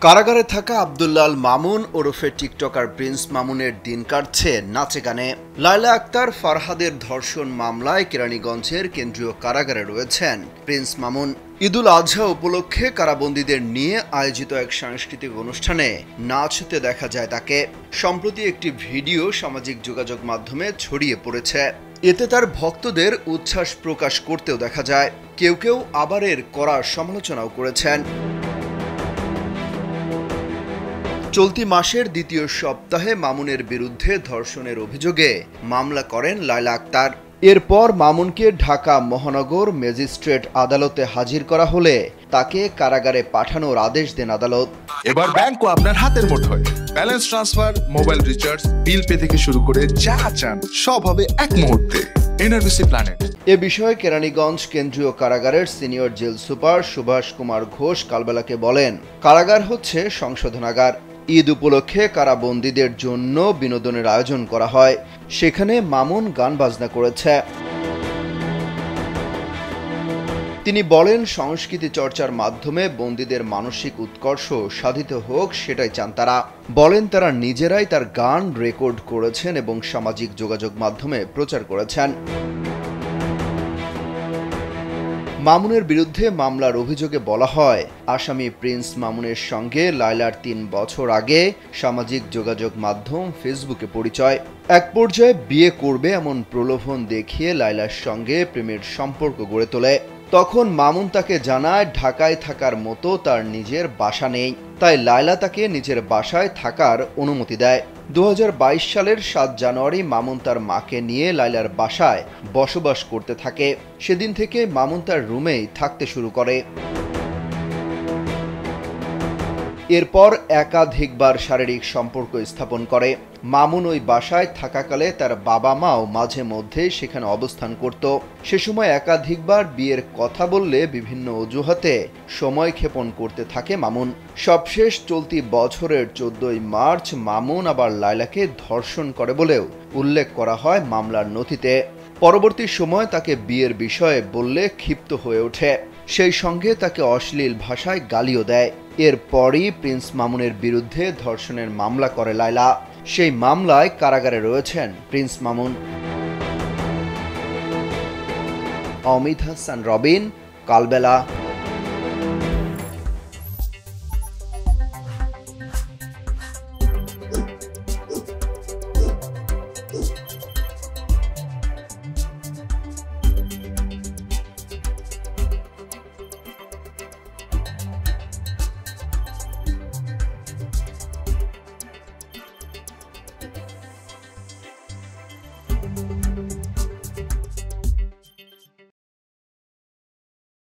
কারাগারে থাকা আব্দুল্লাহ আল মামুন ওরফে টিকটকার প্রিন্স মামুনের দিন কাটছে নাচে গানে। লায়লা আক্তার ফারহাদের ধর্ষণ মামলায় কেরানীগঞ্জের কেন্দ্রীয় কারাগারে রয়েছেন প্রিন্স মামুন। ঈদুল আজহা উপলক্ষে কারাবন্দীদের নিয়ে আয়োজিত এক সাংস্কৃতিক অনুষ্ঠানে নাচতে দেখা যায় তাকে। সম্প্রতি একটি ভিডিও সামাজিক যোগাযোগ মাধ্যমে ছড়িয়ে পড়েছে। এতে তার ভক্তদের উচ্ছ্বাস প্রকাশ করতেও দেখা যায়। কেউ কেউ আবার এর কড়া সমালোচনাও করেছেন। চলতি মাসের দ্বিতীয় সপ্তাহে মামুনের বিরুদ্ধে ধর্ষণের অভিযোগে মামলা করেন লায়লা আক্তার। এরপর মামুনকে ঢাকা মহানগর ম্যাজিস্ট্রেট আদালতে হাজির করা হলে তাকে কারাগারে পাঠানোর আদেশ দেন আদালত। এবার ব্যাংকও আপনার হাতের মুঠোয়। Balance transfer, mobile recharge, bill pay থেকে শুরু করে যা চান সব হবে এক মুহূর্তে। NRBC planet. এ বিষয়ে কেরানীগঞ্জ কেন্দ্রীয় কারাগারের senior jail super Subhash Kumar Ghosh কালবেলাকে বলেন, কারাগার হচ্ছে সংশোধনাগার। ঈদ উপলক্ষে কারাবন্দীদের জন্য বিনোদনের আয়োজন করা হয়। সেখানে মামুন গান বাজনা করেছে। তিনি বলেন, সংস্কৃতি চর্চার মাধ্যমে বন্দীদের মানসিক উৎকর্ষ সাধিত হোক সেটাই চান তারা। বলেন, তারা নিজেরাই তার গান রেকর্ড করেছেন এবং সামাজিক যোগাযোগ মাধ্যমে প্রচার করেছেন। মামুনের বিরুদ্ধে মামলার অভিযোগে বলা হয়, আসামি প্রিন্স মামুনের সঙ্গে লায়লার ৩ বছর আগে সামাজিক যোগাযোগ মাধ্যম ফেসবুকে পরিচয়। এক পর্যায়ে বিয়ে করবে এমন প্রলোভন দেখিয়ে লায়লার সঙ্গে প্রেমের সম্পর্ক গড়ে তোলে। তখন মামুন তাকে জানায় ঢাকায় থাকার মতো তার নিজের বাসা নেই, তাই লায়লা তাকে নিজের বাসায় থাকার অনুমতি দেয়। ২০২২ সালের ৭ জানুয়ারি মামুন তার মাকে নিয়ে লায়লার বাসায় বসবাস করতে থাকে। সেদিন থেকে মামুন তার রুমেই থাকতে শুরু করে। এরপর একাধিকবার শারীরিক সম্পর্ক স্থাপন করে। মামুন ওই বাসায় থাকাকালে তার বাবা মাও মাঝে মধ্যে সেখানে অবস্থান করত। সে সময় একাধিকবার বিয়ের কথা বললে বিভিন্ন অজুহাতে সময় ক্ষেপণ করতে থাকে মামুন। সবশেষ চলতি বছরের ১৪ই মার্চ মামুন আবার লায়লাকে ধর্ষণ করে বলেও উল্লেখ করা হয় মামলার নথিতে। পরবর্তী সময় তাকে বিয়ের বিষয়ে বললে ক্ষিপ্ত হয়ে ওঠে। সেই সঙ্গে তাকে অশ্লীল ভাষায় গালিও দেয়। এরপরই প্রিন্স মামুনের বিরুদ্ধে ধর্ষণের মামলা করে লায়লা। সেই মামলায় কারাগারে রয়েছেন প্রিন্স মামুন। অমিত হাসান রবিন, কালবেলা।